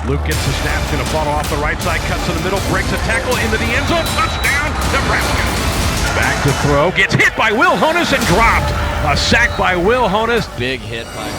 Luke gets the snap, going to funnel off the right side, cuts to the middle, breaks a tackle into the end zone, touchdown, Nebraska. Back to throw, gets hit by Will Honas and dropped. A sack by Will Honas. Big hit by.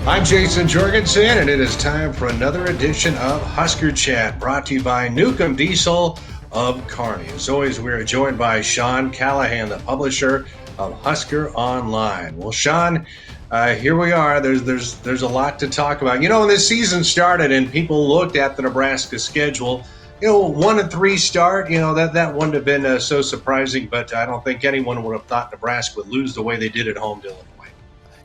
I'm Jason Jorgensen, and it is time for another edition of HuskerChat, brought to you by Newcomb Diesel of Kearney. As always, we are joined by Sean Callahan, the publisher of Husker Online. Well, Sean, here we are. There's a lot to talk about. You know, when this season started and people looked at the Nebraska schedule, 1-3 start, that wouldn't have been so surprising, but I don't think anyone would have thought Nebraska would lose the way they did at home to Illinois.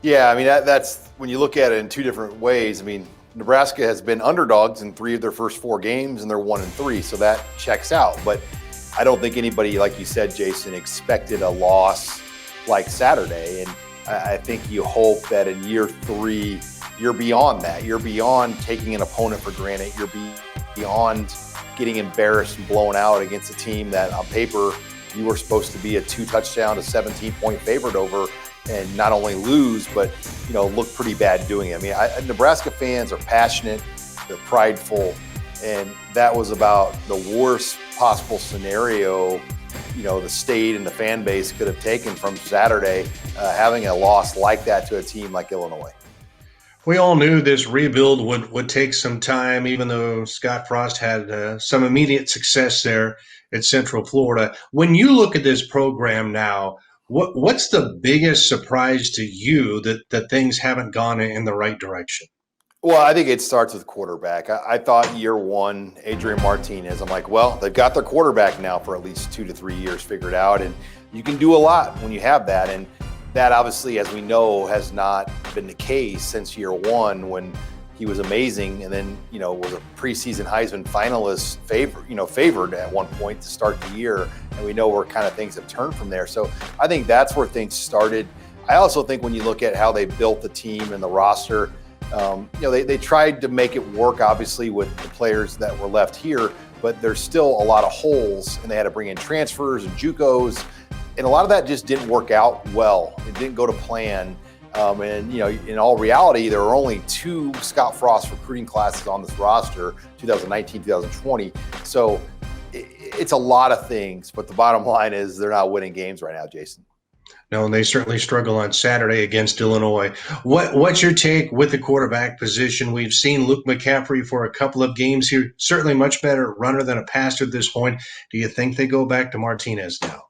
Yeah, I mean, that's when you look at it in two different ways. I mean, Nebraska has been underdogs in 3 of their first 4 games, and they're 1-3, so that checks out. But I don't think anybody, like you said, Jason, expected a loss like Saturday. And I think you hope that in year 3, you're beyond that. You're beyond taking an opponent for granted. You're beyond getting embarrassed and blown out against a team that on paper you were supposed to be a 2-touchdown to 17-point favorite over, and not only lose, but look pretty bad doing it. I mean, Nebraska fans are passionate, they're prideful, and that was about the worst possible scenario the state and the fan base could have taken from Saturday, having a loss like that to a team like Illinois. We all knew this rebuild would take some time, even though Scott Frost had some immediate success there at Central Florida. When you look at this program now, what's the biggest surprise to you that things haven't gone in the right direction? Well, I think it starts with quarterback. I thought year 1, Adrian Martinez, I'm like, well, they've got their quarterback now for at least 2 to 3 years figured out, and you can do a lot when you have that. And that obviously, as we know, has not been the case since year 1 when he was amazing, and then, was a preseason Heisman finalist favored at one point to start the year. And we know where kind of things have turned from there. So I think that's where things started. I also think when you look at how they built the team and the roster, they tried to make it work, obviously, with the players that were left here, but there's still a lot of holes, and they had to bring in transfers and JUCOs, and a lot of that just didn't work out well. It didn't go to plan. In all reality, there were only 2 Scott Frost recruiting classes on this roster, 2019, 2020. So it's a lot of things, but the bottom line is they're not winning games right now, Jason. No, and they certainly struggle on Saturday against Illinois. What's your take with the quarterback position? We've seen Luke McCaffrey for a couple of games here, certainly much better runner than a passer at this point. Do you think they go back to Martinez now?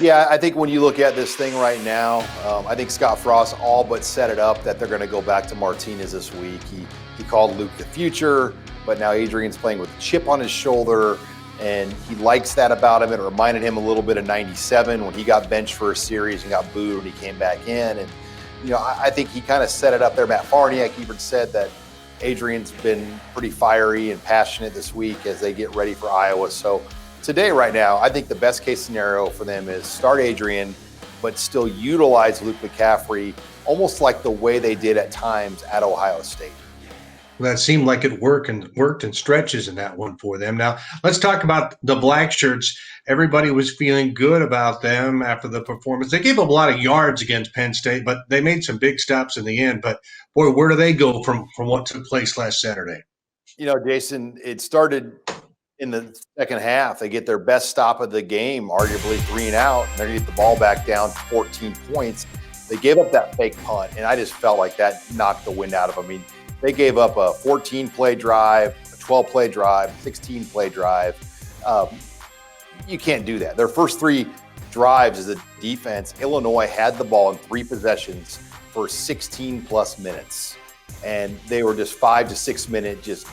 Yeah, I think when you look at this thing right now, I think Scott Frost all but set it up that they're going to go back to Martinez this week. He called Luke the future, but now Adrian's playing with a chip on his shoulder, and he likes that about him. It reminded him a little bit of 97 when he got benched for a series and got booed when he came back in. And, I think he kind of set it up there. Matt Farniak even said that Adrian's been pretty fiery and passionate this week as they get ready for Iowa. So today, right now, I think the best case scenario for them is start Adrian, but still utilize Luke McCaffrey almost like the way they did at times at Ohio State. Well, that seemed like it worked in stretches in that one for them. Now, let's talk about the Black Shirts. Everybody was feeling good about them after the performance. They gave up a lot of yards against Penn State, but they made some big stops in the end. But, boy, where do they go from what took place last Saturday? Jason, it started in the second half. They get their best stop of the game, arguably 3 and out, and they're going to get the ball back down 14 points. They gave up that fake punt, and I just felt like that knocked the wind out of them. I mean, they gave up a 14-play drive, a 12-play drive, 16-play drive. You can't do that. Their first 3 drives as a defense, Illinois had the ball in 3 possessions for 16-plus minutes. And they were just 5 to 6 minute just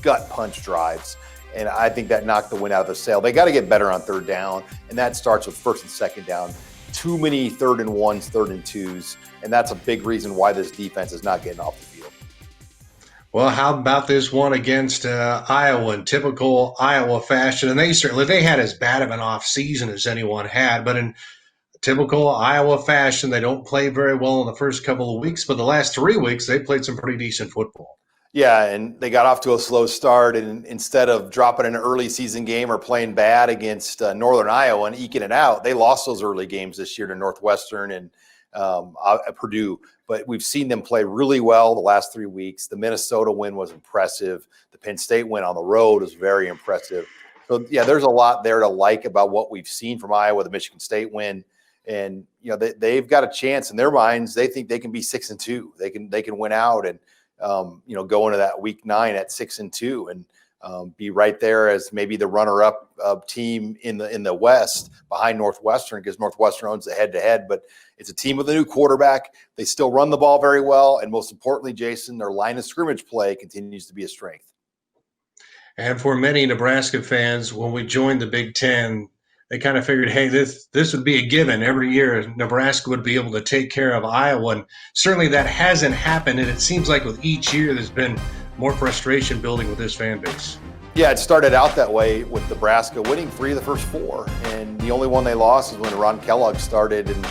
gut punch drives. And I think that knocked the wind out of the sail. They got to get better on third down, and that starts with first and second down. Too many 3rd and 1s, 3rd and 2s, and that's a big reason why this defense is not getting off the field. Well, how about this one against Iowa in typical Iowa fashion? And they had as bad of an off season as anyone had, but in typical Iowa fashion, they don't play very well in the first couple of weeks, but the last 3 weeks they played some pretty decent football. Yeah, and they got off to a slow start, and instead of dropping an early season game or playing bad against Northern Iowa and eking it out, they lost those early games this year to Northwestern and Purdue, but we've seen them play really well the last 3 weeks. The Minnesota win was impressive. The Penn State win on the road was very impressive. So yeah, there's a lot there to like about what we've seen from Iowa, the Michigan State win. And, they've got a chance in their minds. They think they can be 6-2. They can win out and, go into that week 9 at 6-2 and be right there as maybe the runner-up team in the West behind Northwestern, because Northwestern owns the head-to-head. But it's a team with a new quarterback. They still run the ball very well. And most importantly, Jayson, their line of scrimmage play continues to be a strength. And for many Nebraska fans, when we joined the Big Ten, they kind of figured, hey, this would be a given. Every year, Nebraska would be able to take care of Iowa. And certainly that hasn't happened. And it seems like with each year, there's been more frustration building with this fan base. Yeah, it started out that way with Nebraska winning 3 of the first 4. And the only one they lost is when Ron Kellogg started. And,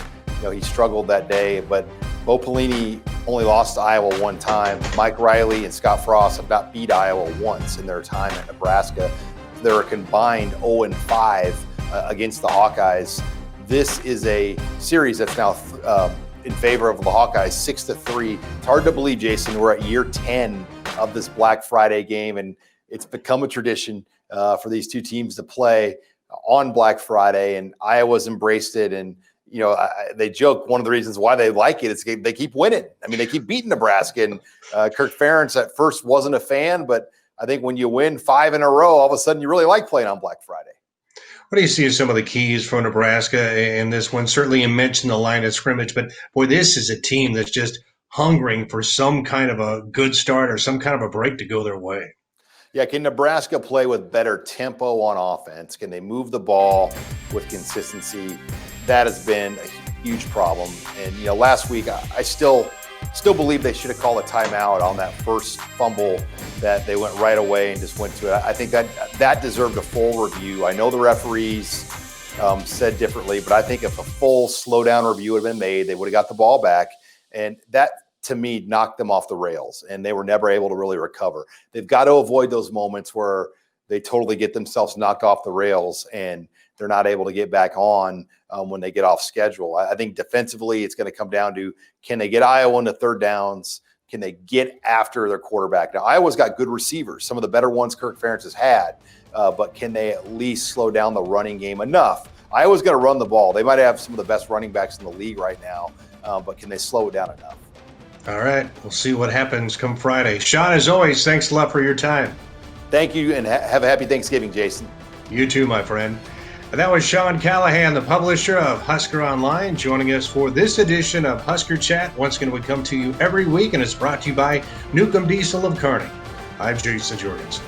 he struggled that day. But Bo Pelini only lost to Iowa 1 time. Mike Riley and Scott Frost have not beat Iowa once in their time at Nebraska. They're a combined 0-5. Against the Hawkeyes. This is a series that's now in favor of the Hawkeyes, 6-3. It's hard to believe, Jayson, we're at year 10 of this Black Friday game, and it's become a tradition for these two teams to play on Black Friday, and Iowa's embraced it. And they joke one of the reasons why they like it is they keep winning. I mean, they keep beating Nebraska, and Kirk Ferentz at first wasn't a fan, but I think when you win 5 in a row, all of a sudden you really like playing on Black Friday. What do you see as some of the keys for Nebraska in this one? Certainly you mentioned the line of scrimmage, but boy, this is a team that's just hungering for some kind of a good start or some kind of a break to go their way. Yeah, can Nebraska play with better tempo on offense? Can they move the ball with consistency? That has been a huge problem. And, last week I still believe they should have called a timeout on that first fumble that they went right away and just went to it. I think that deserved a full review. I know the referees said differently, but I think if a full slow-down review had been made, they would have got the ball back. And that, to me, knocked them off the rails, and they were never able to really recover. They've got to avoid those moments where they totally get themselves knocked off the rails and they're not able to get back on when they get off schedule. I think defensively, it's going to come down to, can they get Iowa into third downs? Can they get after their quarterback? Now, Iowa's got good receivers, some of the better ones Kirk Ferentz has had, but can they at least slow down the running game enough? Iowa's going to run the ball. They might have some of the best running backs in the league right now, but can they slow it down enough? All right, we'll see what happens come Friday. Sean, as always, thanks a lot for your time. Thank you, and have a happy Thanksgiving, Jayson. You too, my friend. And that was Sean Callahan, the publisher of Husker Online, joining us for this edition of HuskerChat. Once again, we come to you every week, and it's brought to you by Newcomb Diesel of Kearney. I'm Jayson Jorgensen.